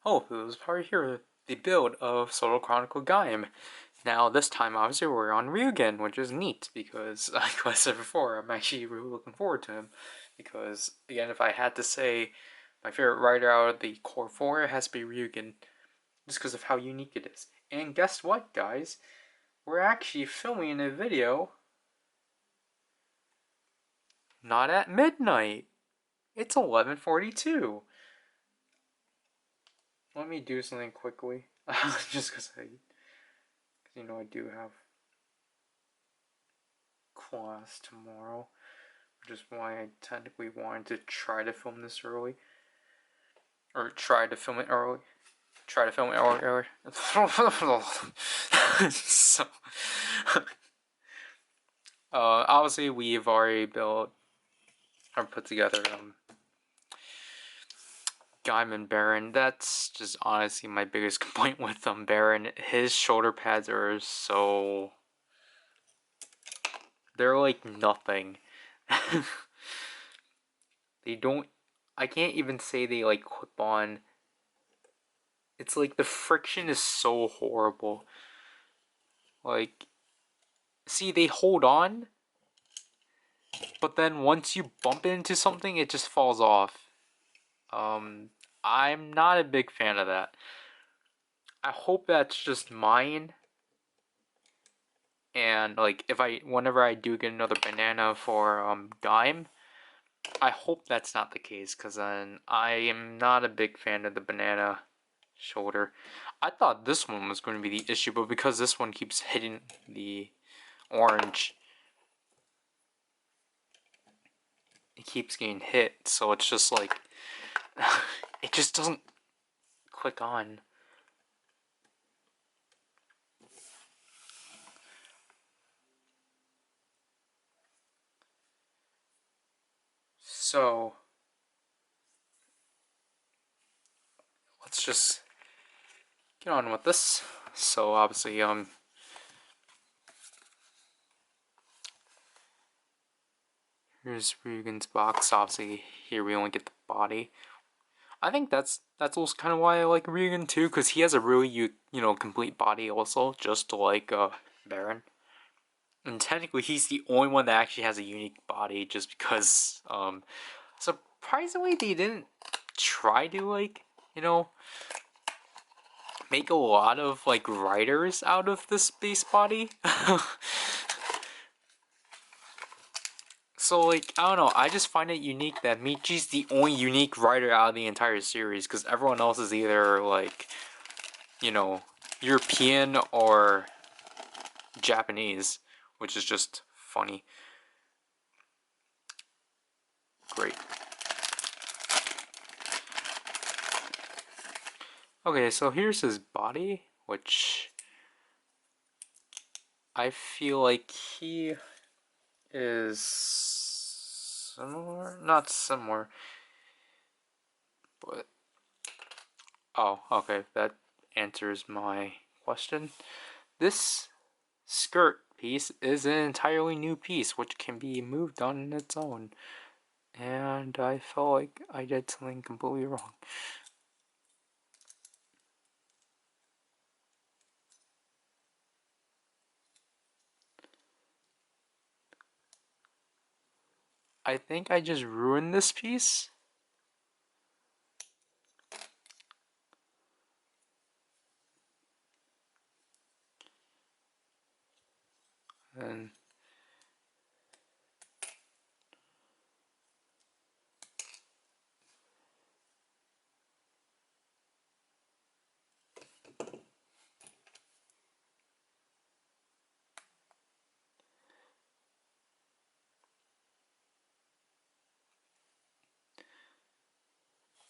Oh, it was part here, the build of Solo Chronicle Gaim. Now this time obviously we're on Ryugen, which is neat because like I said before, I'm actually really looking forward to him. Because again, if I had to say my favorite rider out of the core four, it has to be Ryugen. Just because of how unique it is. And guess what, guys? We're actually filming a video not at midnight. It's 11:42. Let me do something quickly. Just because I do have class tomorrow. Which is why I technically wanted to try to film this early. Or try to film it early. Try to film it early. So, obviously we've already built or put together Gaim and Baron. That's just honestly my biggest complaint with Baron. His shoulder pads are so... they're like nothing. They don't... I can't even say they like clip on. It's like the friction is so horrible. Like, see, they hold on, but then once you bump into something, it just falls off. I'm not a big fan of that. I hope that's just mine. And like, whenever I do get another banana for Gaim, I hope that's not the case, because then I am not a big fan of the banana shoulder. I thought this one was going to be the issue, but because this one keeps hitting the orange, it keeps getting hit, so it's just like, it just doesn't click on. So, let's just get on with this. So obviously, here's Ryugen's box. Obviously, here we only get the body. I think that's also kind of why I like Ryugen too, because he has a really complete body also, just like Baron. And technically, he's the only one that actually has a unique body, just because surprisingly they didn't try to make a lot of like riders out of this base body. So, like, I don't know, I just find it unique that Michi's the only unique rider out of the entire series, because everyone else is either, like, European or Japanese, which is just funny. Great. Okay, so here's his body, which I feel like he is similar, not similar, but oh, okay, that answers my question. This skirt piece is an entirely new piece which can be moved on its own, and I felt like I did something completely wrong. I think I just ruined this piece. And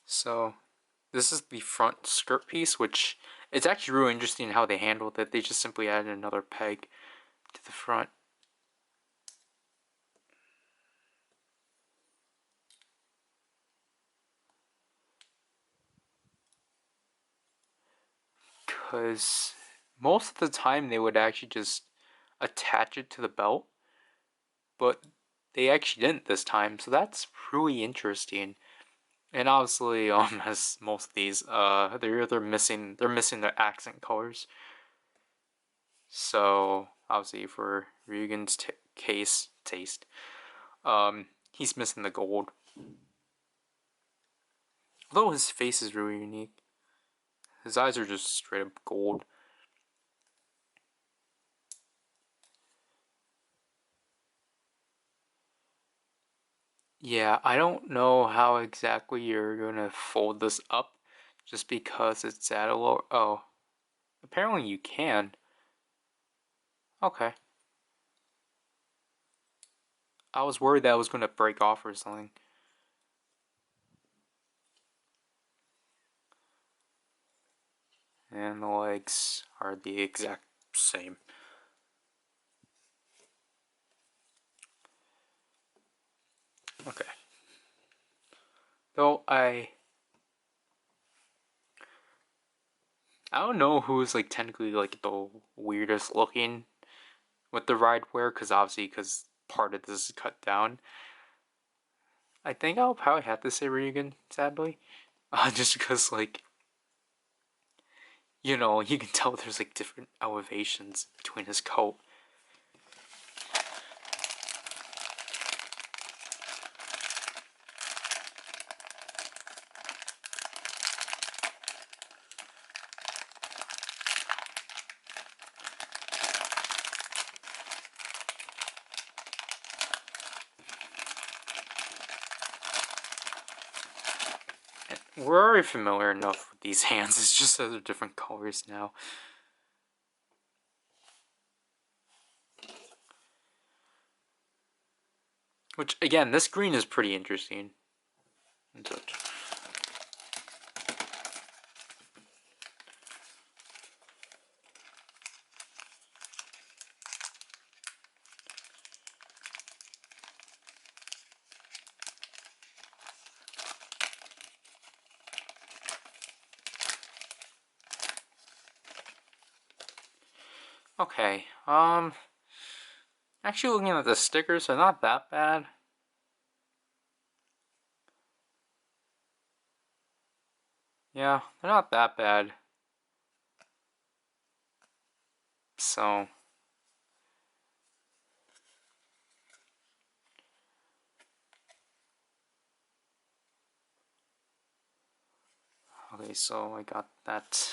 so this is the front skirt piece, which it's actually really interesting how they handled it. They just simply added another peg to the front. Because most of the time they would actually just attach it to the belt, but they actually didn't this time, so that's really interesting. And obviously, as most of these, they're missing their accent colors. So obviously, for Ryugen's taste, he's missing the gold. Although his face is really unique, his eyes are just straight up gold. Yeah, I don't know how exactly you're gonna fold this up, just because it's at a low. Oh, apparently you can. Okay. I was worried that it was gonna break off or something. And the legs are the exact same. Okay. Though I don't know who's like technically like the weirdest looking with the ride wear, because obviously because part of this is cut down. I think I'll probably have to say Ryugen, sadly, just because like you can tell there's like different elevations between his coat. We're already familiar enough with these hands, it's just that they're different colors now. Which, again, this green is pretty interesting. Okay, actually looking at the stickers, they're not that bad. Yeah, they're not that bad. So, okay, so I got that.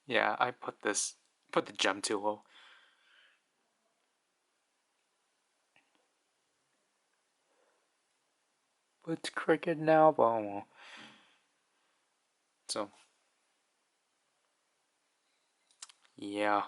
Yeah, I put the gem too low. It's crooked now, but so yeah.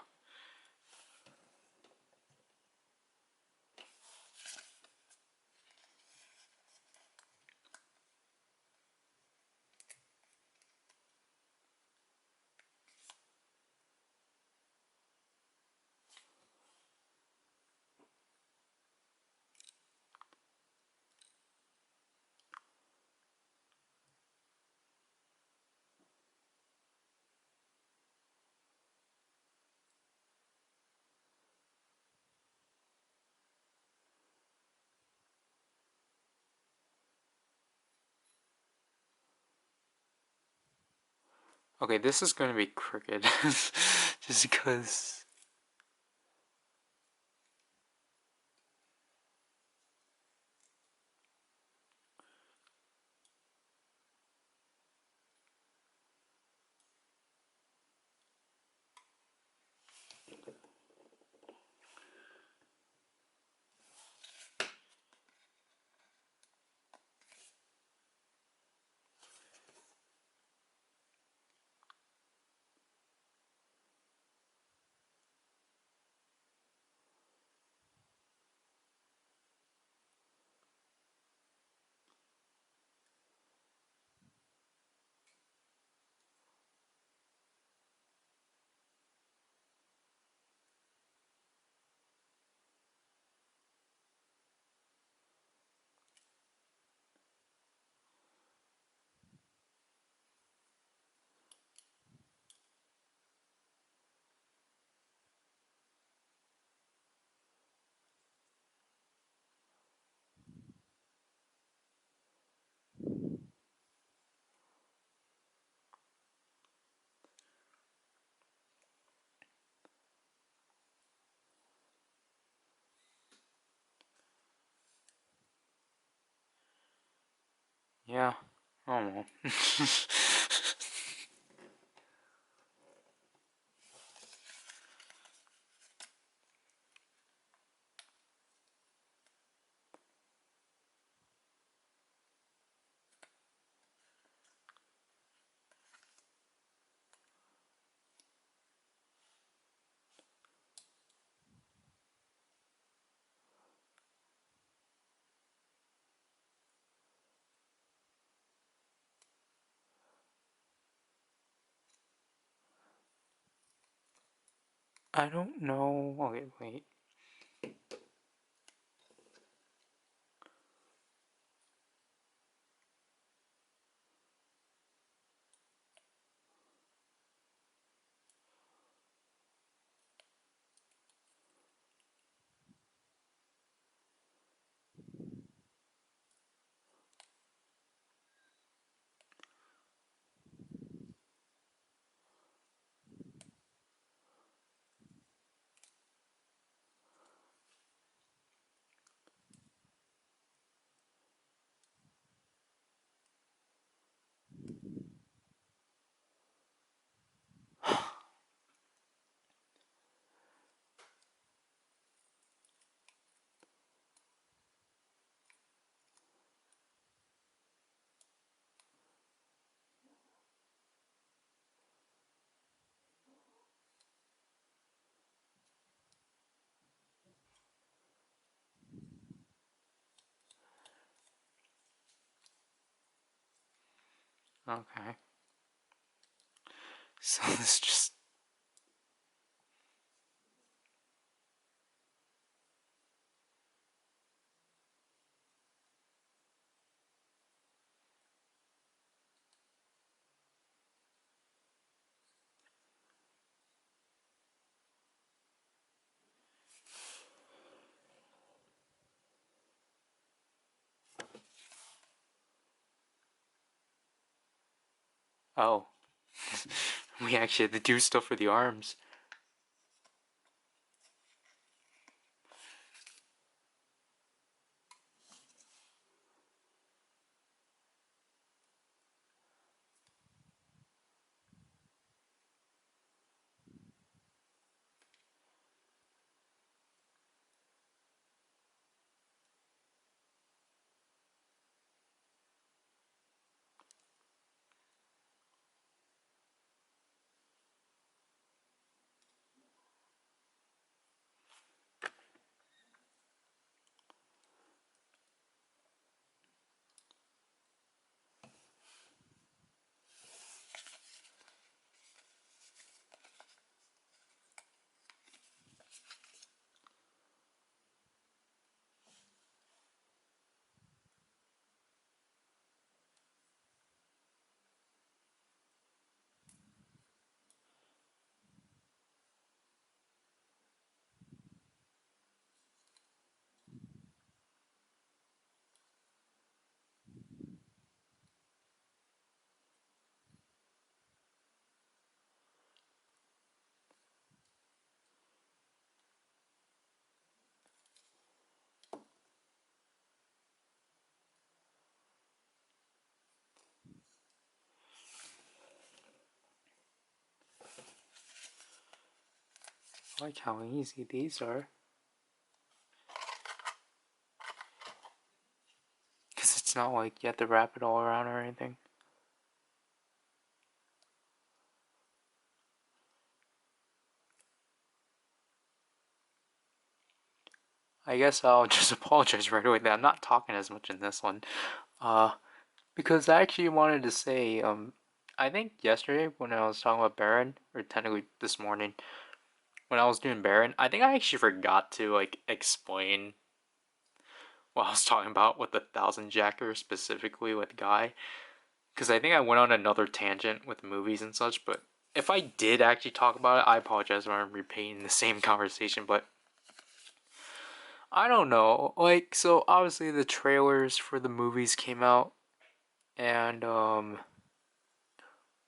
Okay, this is going to be crooked. Just because. Yeah. Oh well. I don't know. Okay, wait. Okay. So this just. Oh. We actually had to do stuff for the arms. I like how easy these are. Because it's not like you have to wrap it all around or anything. I guess I'll just apologize right away that I'm not talking as much in this one. Because I actually wanted to say, I think yesterday when I was talking about Baron, or technically this morning, when I was doing Baron, I think I actually forgot to, like, explain what I was talking about with the Thousand Jacker, specifically with Guy. Because I think I went on another tangent with movies and such, but if I did actually talk about it, I apologize for repeating the same conversation, but I don't know. Like, so obviously the trailers for the movies came out, and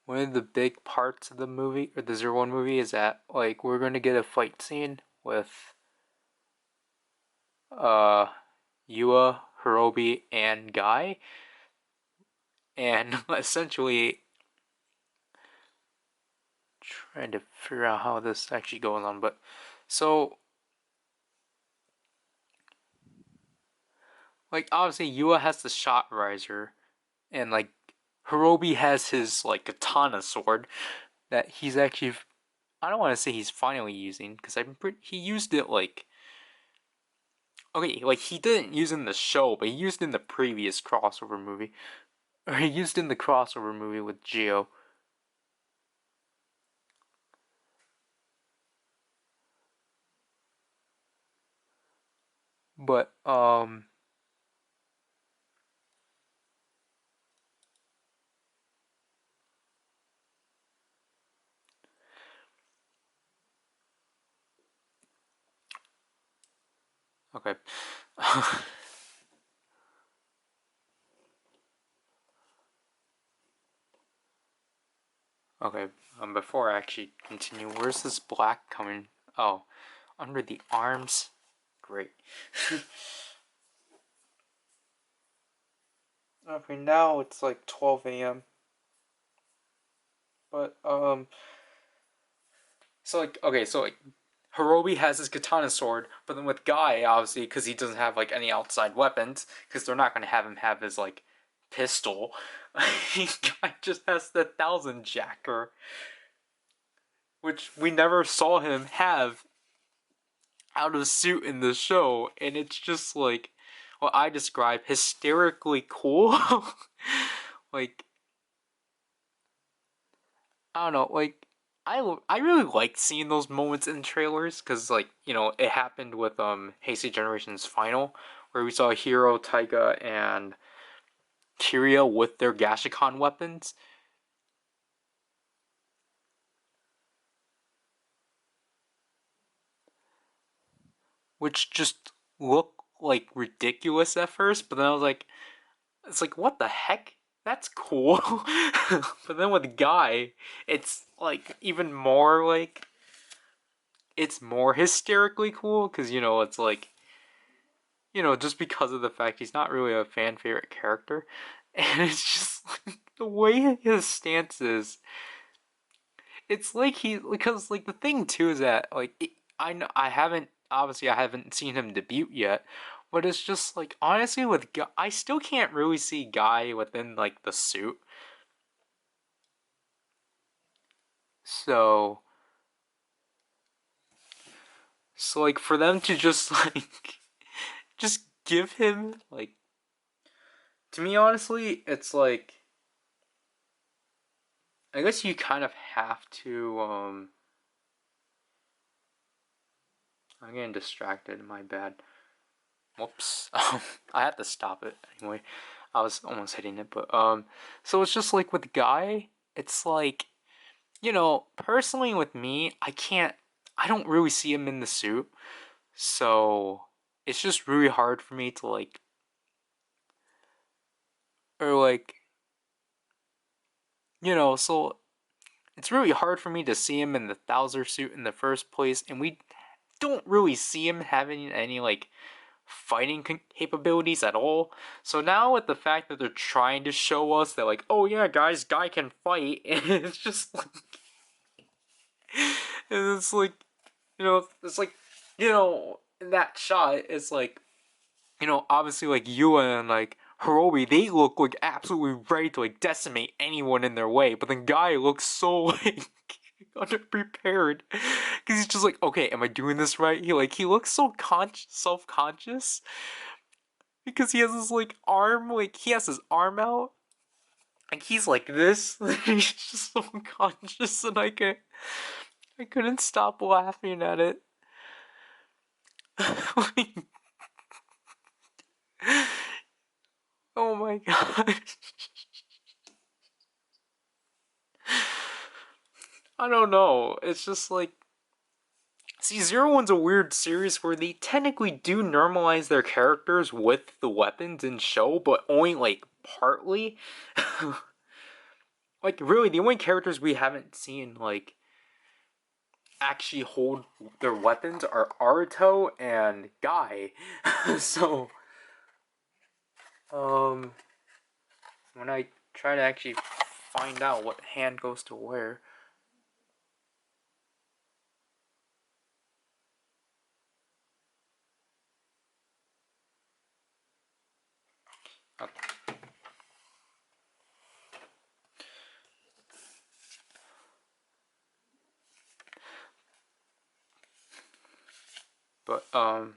one of the big parts of the movie, or the 01 movie, is that, like, we're gonna get a fight scene with Yua, Hirobi, and Guy, and essentially trying to figure out how this actually goes on, but so, like, obviously Yua has the shot riser, and, like, Hirobi has his, like, katana sword that he's actually, I don't want to say he's finally using, because he used it, like, okay, like, he didn't use it in the show, but he used it in the previous crossover movie, or he used it in the crossover movie with Geo. But okay. Okay, before I actually continue, where's this black coming? Oh, under the arms? Great. Okay, now it's like 12 a.m. But, so, like, okay, so, like, Hirobi has his katana sword, but then with Guy, obviously, because he doesn't have, like, any outside weapons, because they're not going to have him have his, like, pistol, Guy just has the Thousand Jacker, which we never saw him have out of suit in the show, and it's just, like, what I describe hysterically cool. Like, I don't know, like, I really liked seeing those moments in trailers, because, like, you know, it happened with Heisei Generation's Final, where we saw Hiro, Taiga, and Kiria with their Gashikan weapons, which just look like ridiculous at first, but then I was like, it's like, what the heck? That's cool. But then with Guy, it's like even more like, it's more hysterically cool, because, you know, it's like, you know, just because of the fact he's not really a fan favorite character, and it's just like, the way his stance is, it's like because, like, the thing too is that, like, I know I haven't, obviously I haven't seen him debut yet, but it's just like, honestly, with Guy, I still can't really see Guy within, like, the suit. So like, for them to just like just give him, like, to me, honestly, it's like, I guess you kind of have to I'm getting distracted, my bad. Whoops. I had to stop it anyway. I was almost hitting it, but so it's just like with Guy, it's like, you know, personally with me, I don't really see him in the suit. So it's just really hard for me to, like, or like, you know, so it's really hard for me to see him in the Thouser suit in the first place, and we don't really see him having any, like, fighting capabilities at all. So now with the fact that they're trying to show us that, like, oh yeah, guys, Guy can fight, and it's just like, and it's like, It's like, in that shot, it's like, obviously like Yua and like Hirobi, they look like absolutely ready to like decimate anyone in their way, but then Guy looks so like underprepared because he's just like, okay, am I doing this right? He looks so self-conscious because he has his like arm, like he has his arm out, like he's like this. He's just so conscious, and I couldn't stop laughing at it. Like, oh my god. I don't know. It's just like, see, Zero One's a weird series where they technically do normalize their characters with the weapons in show, but only like partly. Like really, the only characters we haven't seen like actually hold their weapons are Aruto and Guy. So, um, when I try to actually find out what hand goes to where. But I'm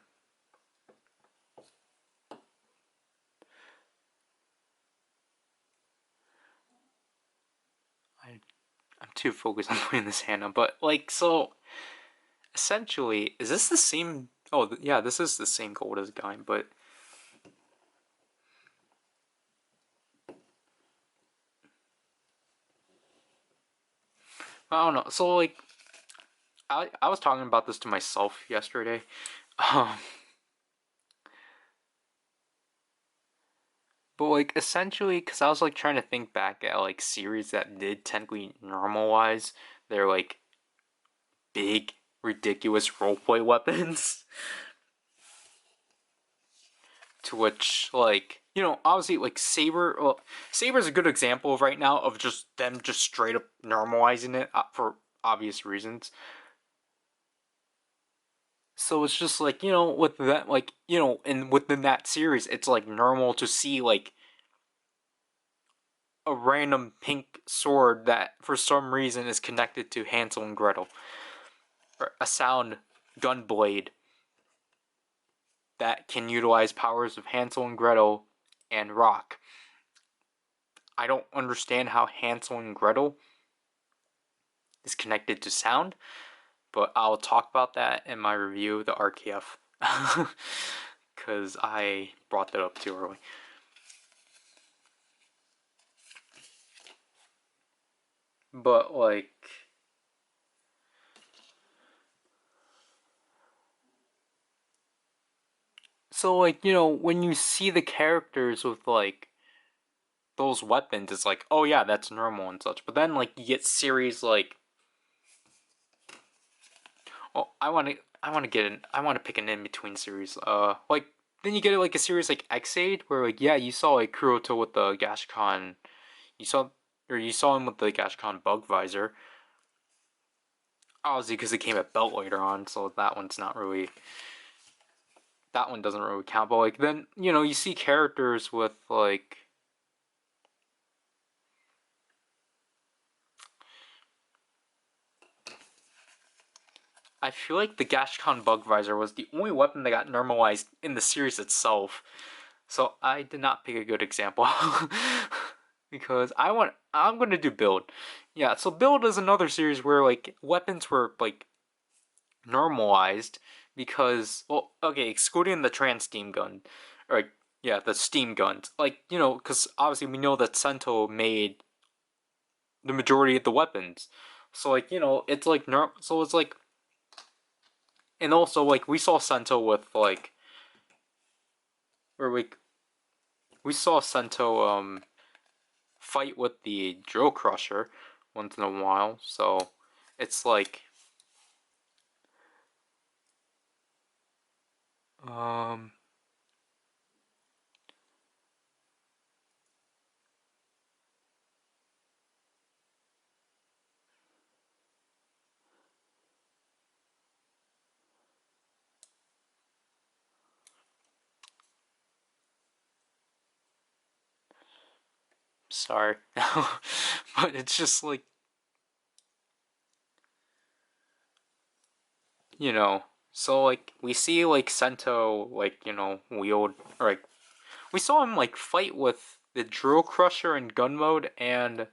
too focused on putting this hand on. But like, so essentially, is this the same? Oh, yeah, this is the same gold as Gaim, but I don't know. So like, I was talking about this to myself yesterday. Um, but like essentially, because I was like trying to think back at like series that did technically normalize their like big ridiculous roleplay weapons. To which like obviously like Saber. Well, Saber's a good example of right now of just them just straight up normalizing it for obvious reasons. So it's just like, with that, like, and within that series, it's like normal to see like a random pink sword that for some reason is connected to Hansel and Gretel, or a sound gun blade that can utilize powers of Hansel and Gretel and rock. I don't understand how Hansel and Gretel is connected to sound, but I'll talk about that in my review of the RKF. Because I brought that up too early. But like, so like, when you see the characters with like those weapons, it's like, oh yeah, that's normal and such. But then like you get series like, well, I want to pick an in between series. Like then you get like a series like X8 where like yeah, you saw like Kuroto with the Gashcon, you saw you saw him with the Gashcon bug visor. Obviously, because it came at belt later on, so that one's not really, that one doesn't really count. But like then you see characters with like, I feel like the Gashcon bug visor was the only weapon that got normalized in the series itself. So I did not pick a good example. Because I'm gonna do build. Yeah, so build is another series where like weapons were like normalized because, well, okay, excluding the trans steam gun, or yeah, the steam guns. Like, because obviously we know that Sento made the majority of the weapons. So like, it's like so it's like, and also like we saw Sento with like, where we saw Sento fight with the drill crusher once in a while. So it's like um Sorry. But it's just like, you know, so like we see like Sento like, wield, or like we saw him like fight with the Drill Crusher in gun mode and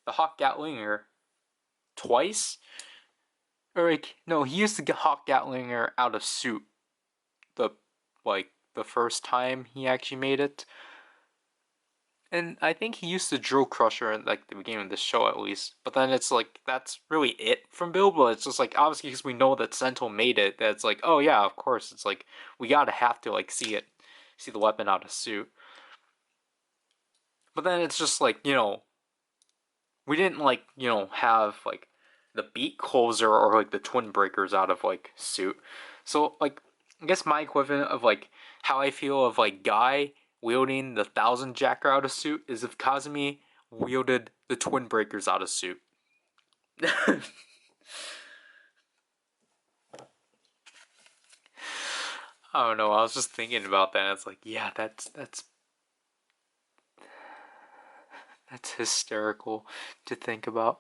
the Hawk Gatlinger twice. Or like no, he used the Hawk Gatlinger out of suit the like the first time he actually made it. And I think he used the Drill Crusher in like the beginning of the show at least. But then it's like that's really it from Bill. But it's just like obviously because we know that Sento made it. That's like oh yeah, of course. It's like we gotta have to like see it, see the weapon out of suit. But then it's just like we didn't like have like the beat closer or like the twin breakers out of like suit. So like I guess my equivalent of like how I feel of like Guy wielding the 1000 Jacker out of suit is if Kazumi wielded the twin breakers out of suit. I don't know. I was just thinking about that. And it's like, yeah, that's hysterical to think about.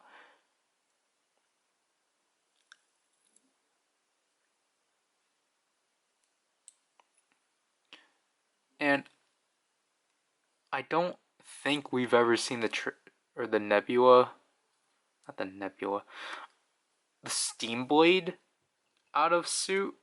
And I don't think we've ever seen or the Nebula, not the Nebula, the Steam Blade out of suit.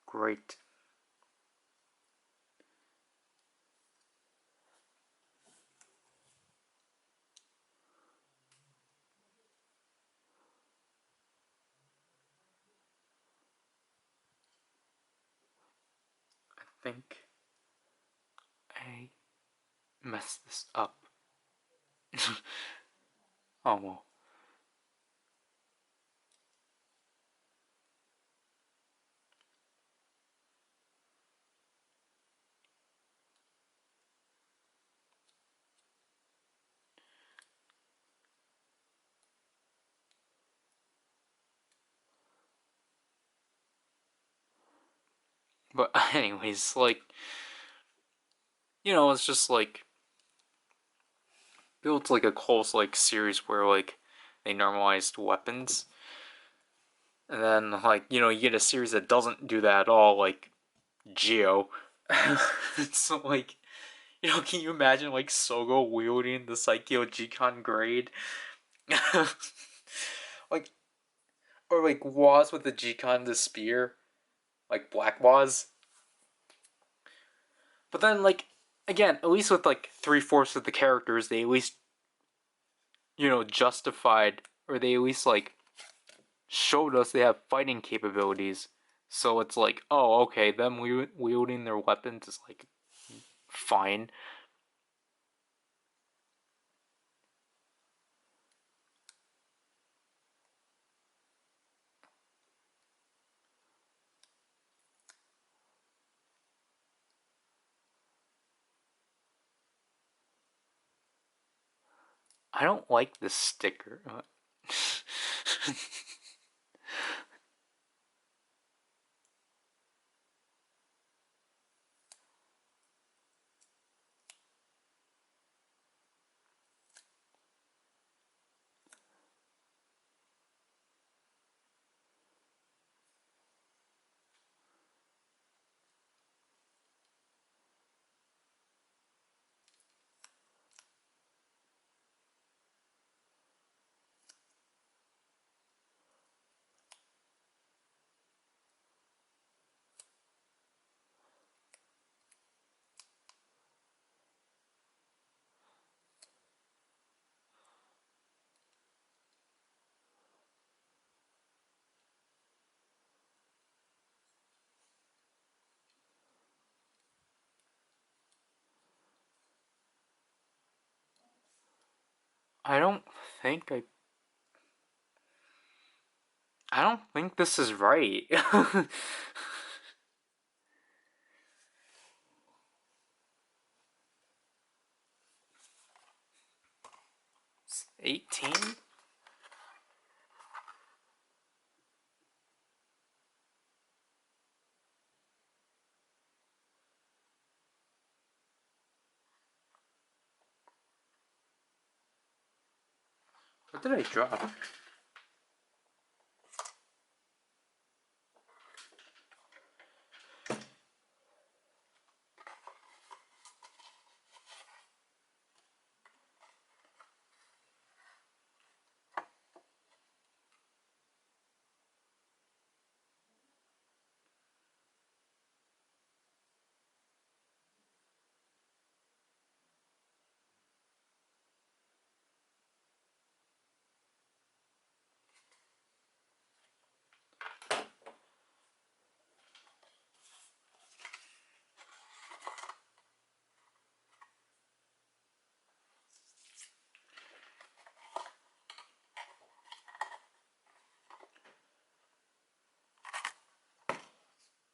Great. I think I messed this up. Oh well. But anyways, like it's just like built like a close like series where like they normalized weapons, and then like you get a series that doesn't do that at all, like Geo. So like can you imagine like Sogo wielding the Psycho Gcon grade? Like or like Waz with the Gcon the spear, like Black Waz. But then like again, at least with like 3/4 of the characters, they at least justified, or they at least like showed us they have fighting capabilities. So it's like, oh, okay, them wielding their weapons is like fine. I don't like this sticker. I don't think I don't think this is right. 18? What did I drop?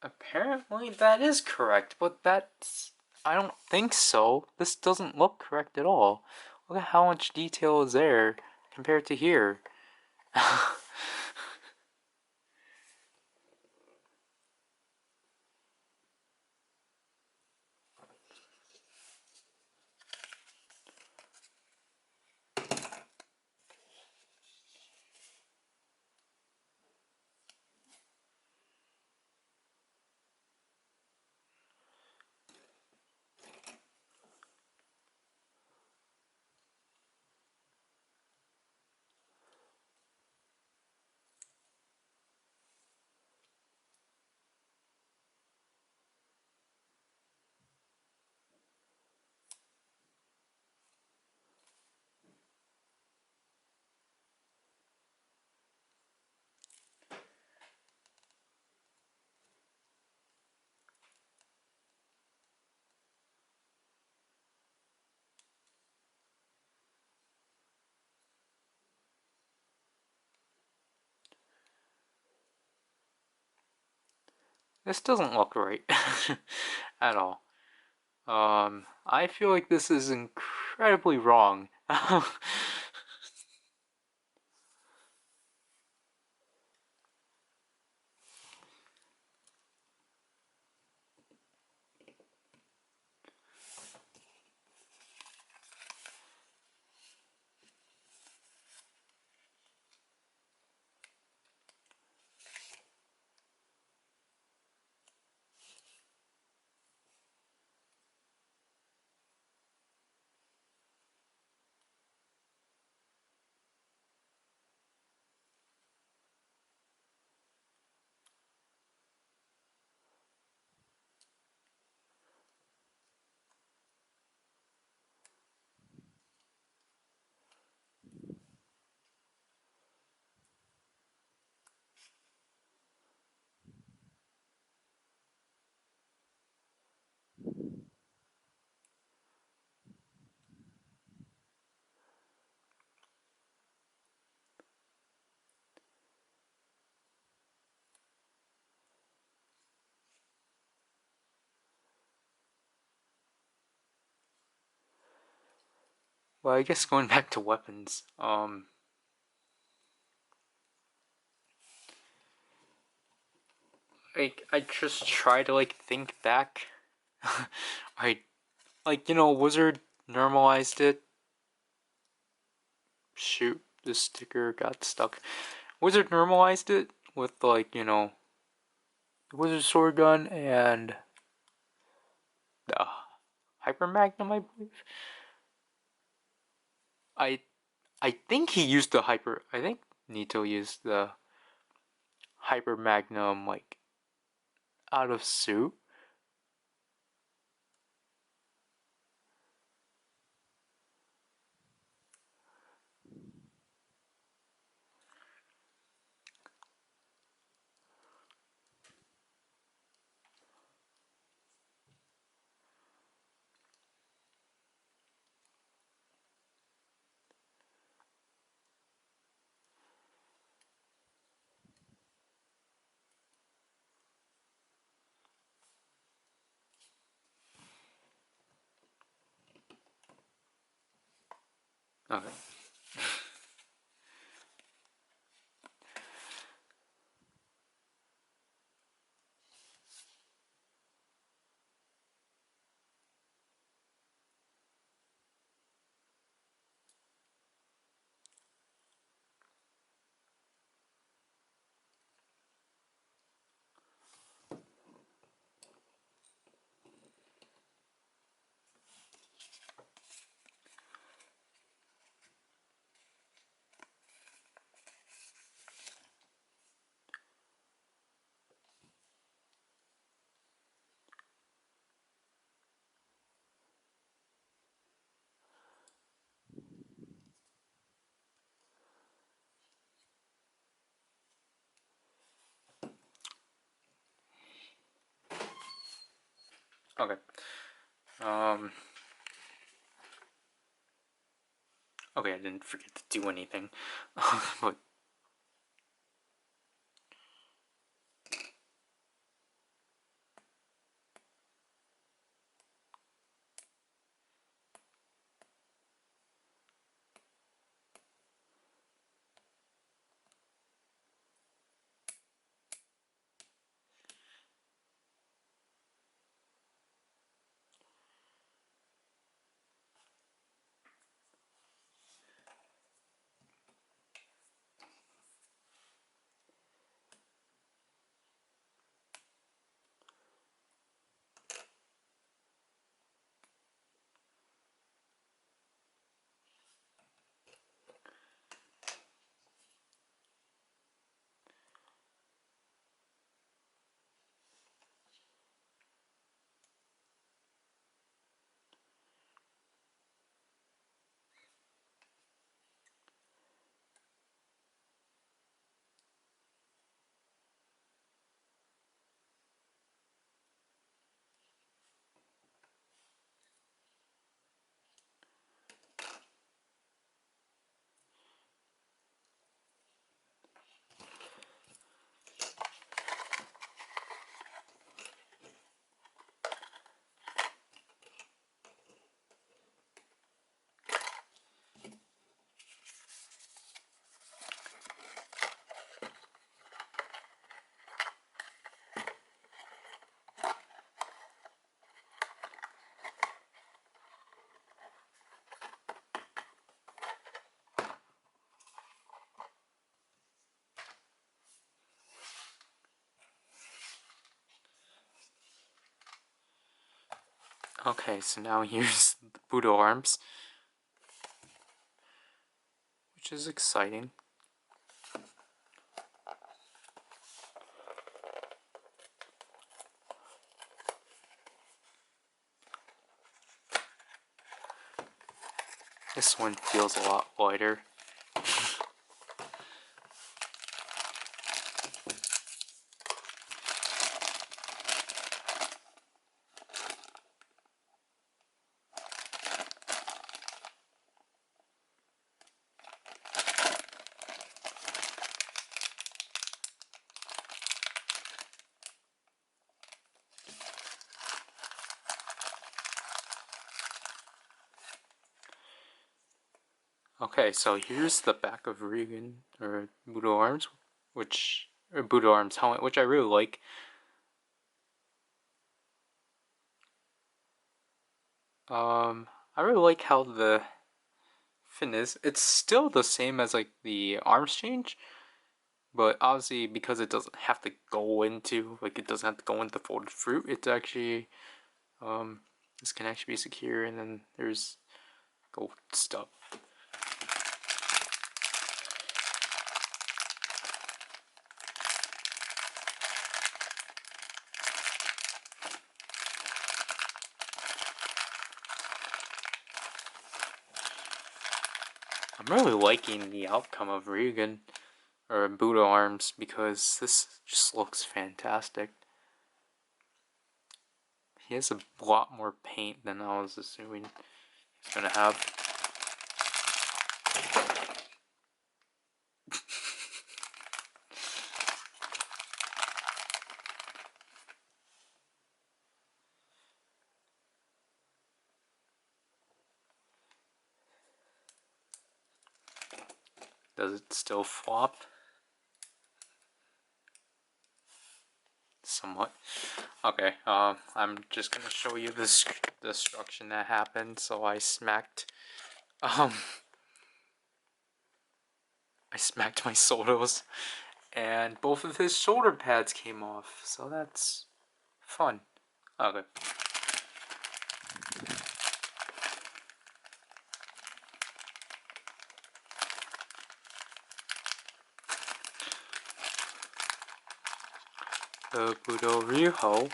Apparently that is correct, but that's... I don't think so. This doesn't look correct at all. Look at how much detail is there compared to here. This doesn't look right at all. I feel like this is incredibly wrong. Well, I guess going back to weapons, like, I just try to, like, think back. I, like, Wizard normalized it. Shoot, this sticker got stuck. Wizard normalized it with, like, the Wizard Sword Gun and the Hyper Magnum, I believe. I I think he used the Hyper... I think Nito used the Hyper Magnum, like, out of suit. Okay. Okay. Um. Okay, I didn't forget to do anything. But okay, so now here's the Budou arms, which is exciting. This one feels a lot lighter. Okay, so here's the back of Ryugen, or Budou arms, or Budou arms helmet, which I really like. I really like how the fin is. It's still the same as like the arms change, but obviously because it doesn't have to go into, like it doesn't have to go into folded fruit, it's actually, this can actually be secure, and then there's gold stuff. I'm really liking the outcome of Ryugen, or Buddha arms, because this just looks fantastic. He has a lot more paint than I was assuming he's gonna have. Does it still flop? Somewhat. Okay, I'm just gonna show you this destruction that happened. So I smacked my Solos, and both of his shoulder pads came off, so that's fun. Okay. The Budou Ryuho.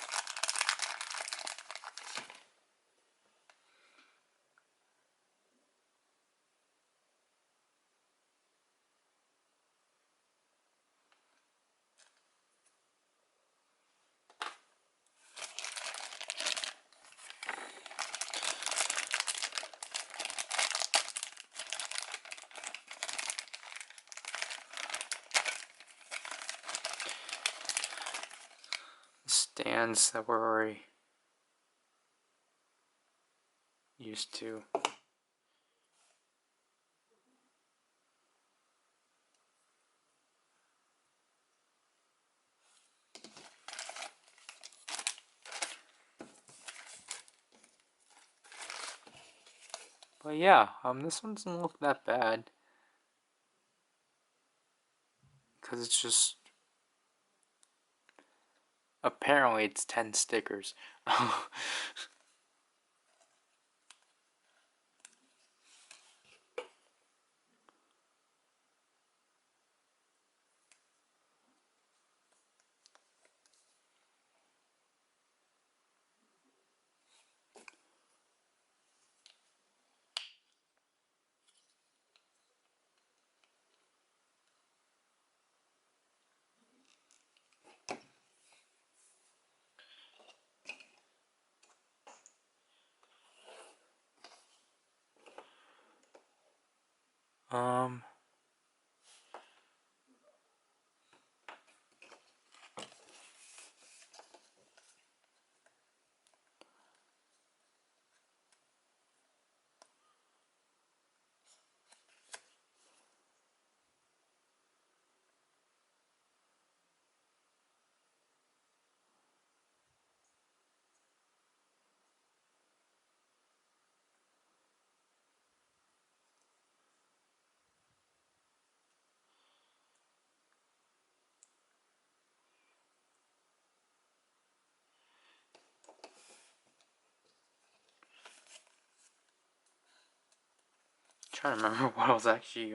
Stands that we're already used to. But yeah, this one doesn't look that bad. Because it's just... Apparently it's 10 stickers. Trying to remember what I was actually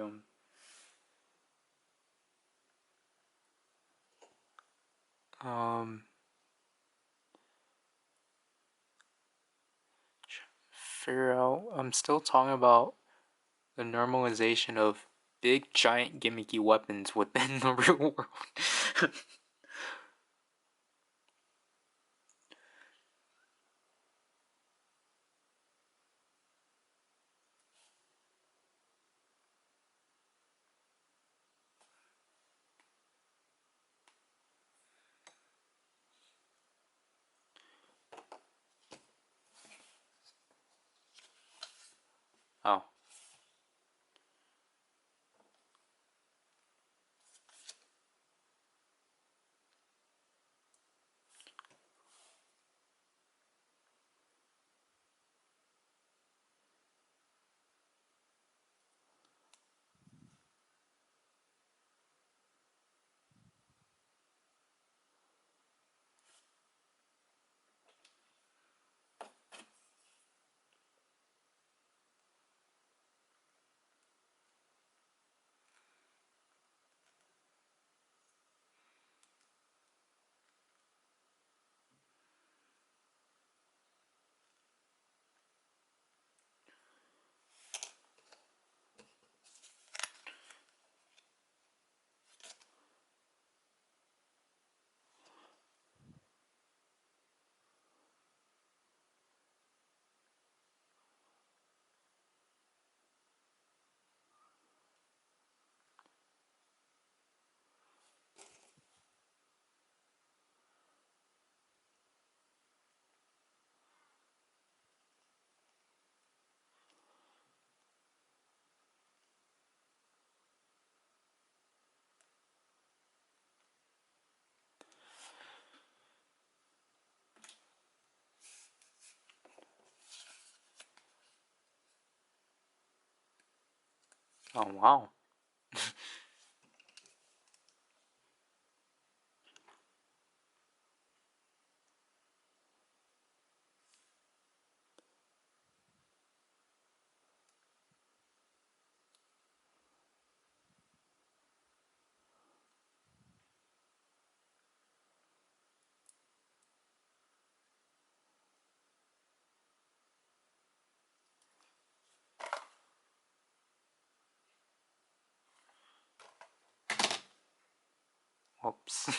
figure out. I'm still talking about the normalization of big giant gimmicky weapons within the real world. Oh. Oh, wow. Whoops.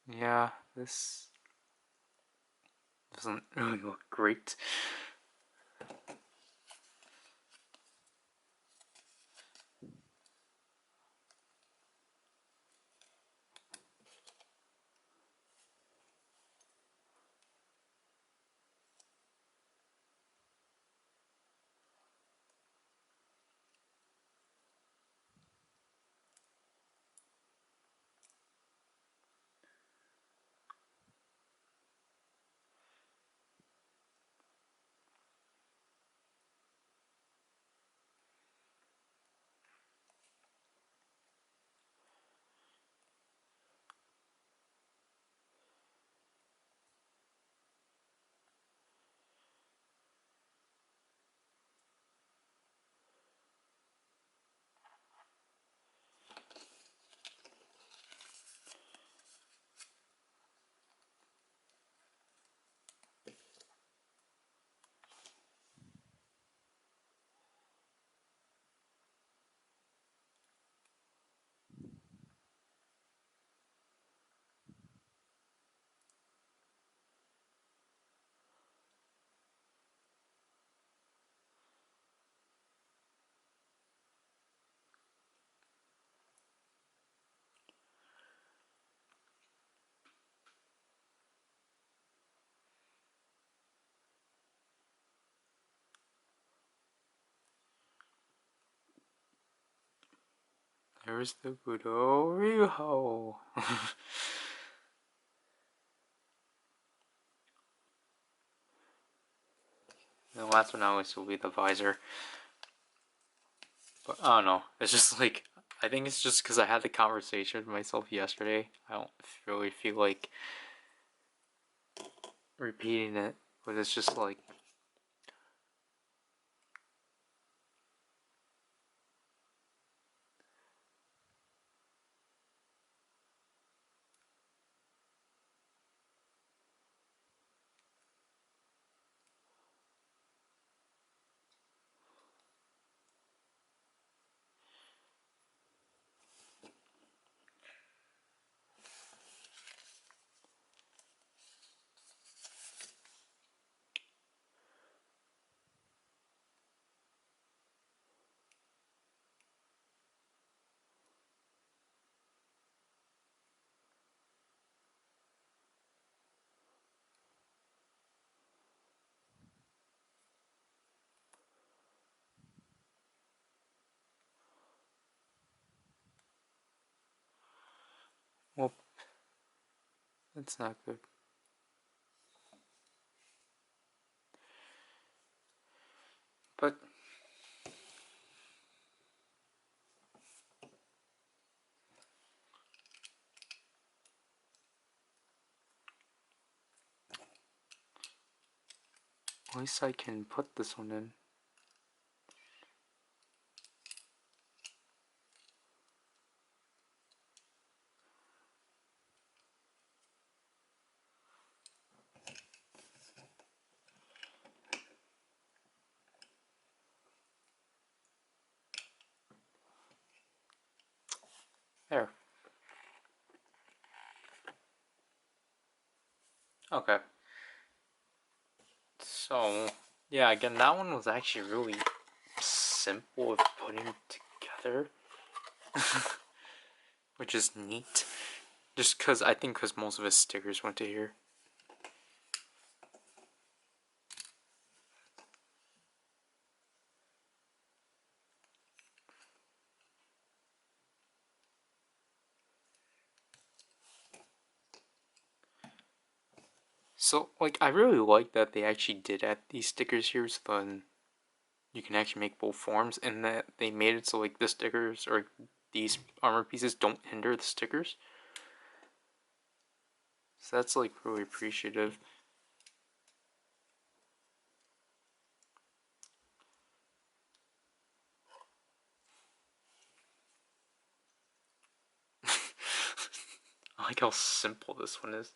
Yeah, this doesn't really look great. There's the Budou Ryuho. The last one always will be the visor. But I don't know. It's just like, I think it's just because I had the conversation with myself yesterday. I don't really feel like repeating it, but it's just like, well, that's not good. But at least I can put this one in. There. Okay. So, yeah, again, that one was actually really simple of putting together. which is neat. Just because I think because most of his stickers went to here. So, like, I really like that they actually did add these stickers here, so then you can actually make both forms, and that they made it so, like, the stickers or these armor pieces don't hinder the stickers. So that's, like, really appreciative. I like how simple this one is.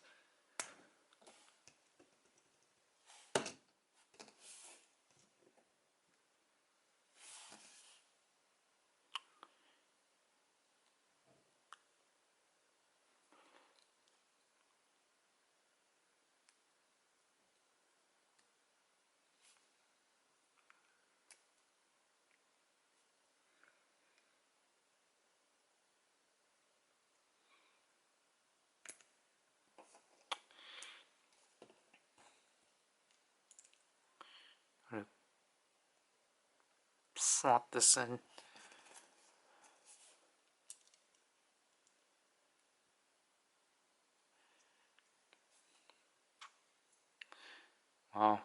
I'm gonna slot this in. Wow.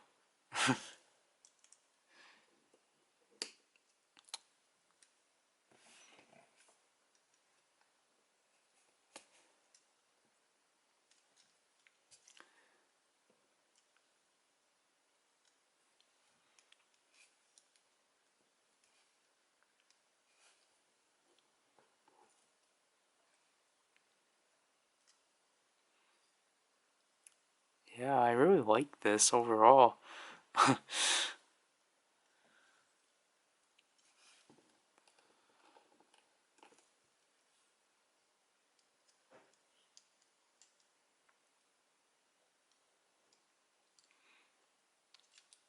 Yeah, I really like this overall.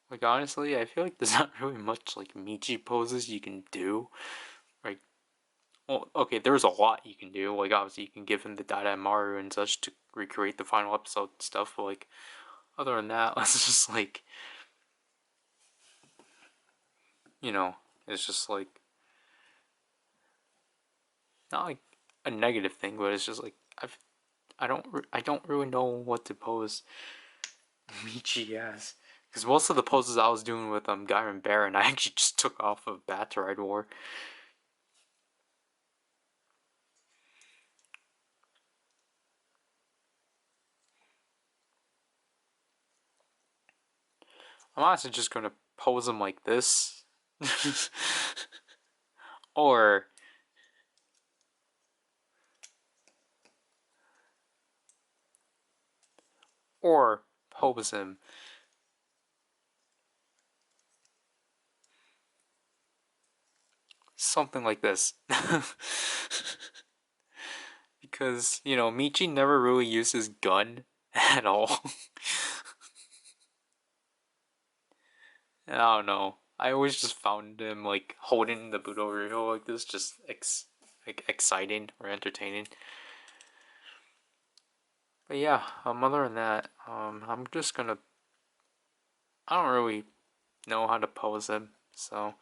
Like, honestly, I feel like there's not really much, like, Michi poses you can do. Like, well, okay, there's a lot you can do. Like, obviously, you can give him the Dada Maru and such to recreate the final episode stuff, but, like, other than that, it's just, like, you know, it's just, like, not, like, a negative thing, but it's just, like, I don't really know what to pose Michi as. Because most of the poses I was doing with Gaim and Baron, I actually just took off of Bataride War. I'm honestly just gonna pose him like this. or or pose him something like this. Because, you know, Michi never really used his gun at all. I don't know. I always just found him like holding the Budou Ryo like this just like exciting or entertaining. But yeah, other than that, I'm just gonna. I don't really know how to pose him, so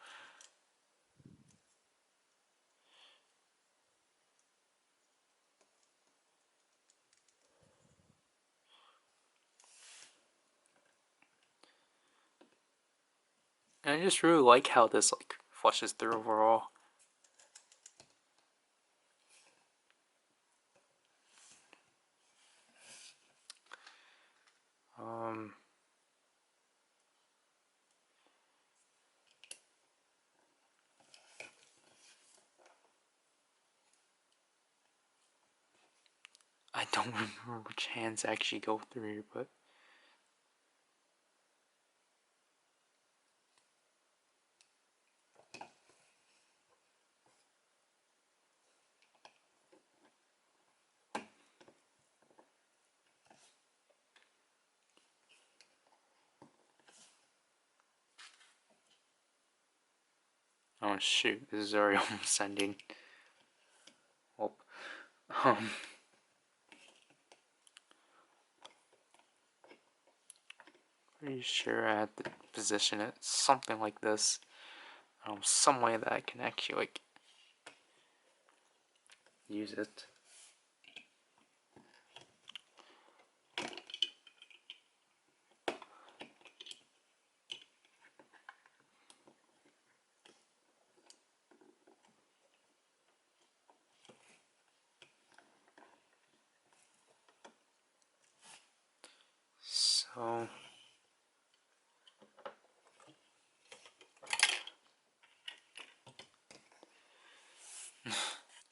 and I just really like how this like flushes through overall. Um, I don't remember which hands actually go through here, but oh shoot, this is already almost ending. Pretty sure I had to position it something like this. Some way that I can actually like use it. So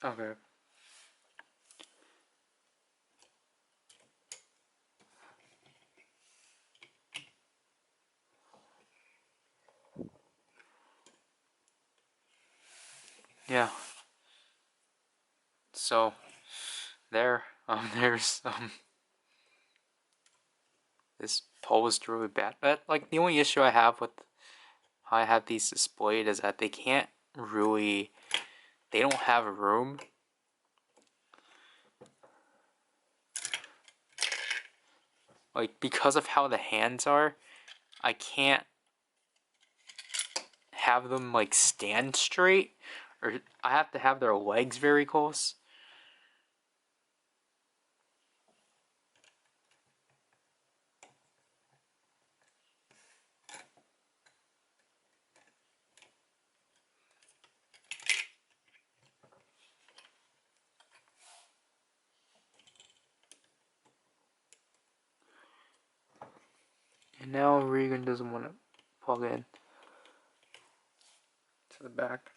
okay. Yeah. So there, there's this posed really bad. But like the only issue I have with how I have these displayed is that they can't really, they don't have room. Like because of how the hands are, I can't have them like stand straight, or I have to have their legs very close. And now Ryugen doesn't want to plug in to the back.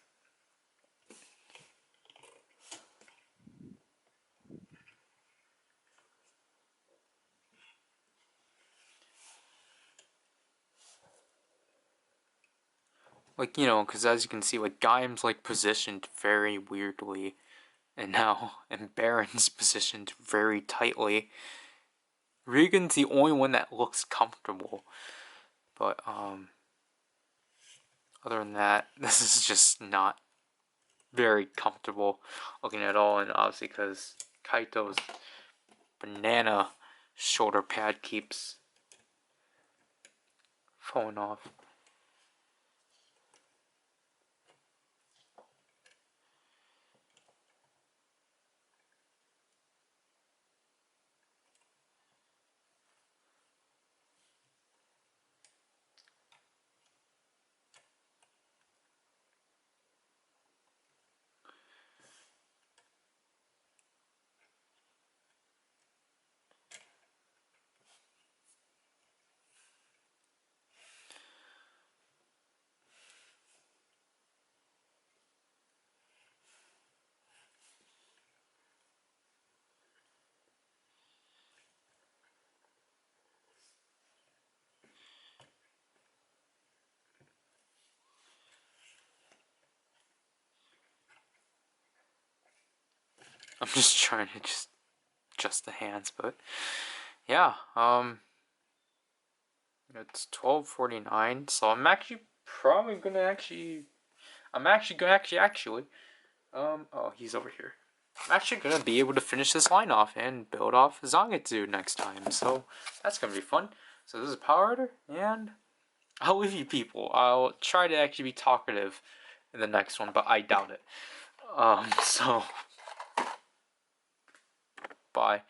Like, you know, because as you can see, like, Gaim's, like, positioned very weirdly. And now, and Baron's positioned very tightly. Ryugen's the only one that looks comfortable. But, other than that, this is just not very comfortable looking at all. And obviously, because Kaito's banana shoulder pad keeps falling off. I'm just trying to adjust the hands, but yeah, it's 12:49, so I'm actually probably gonna oh, he's over here. I'm actually gonna be able to finish this line off and build off Zangetsu next time, so that's gonna be fun. So this is PowerRider, and I'll leave you people. I'll try to actually be talkative in the next one, but I doubt it. So, bye.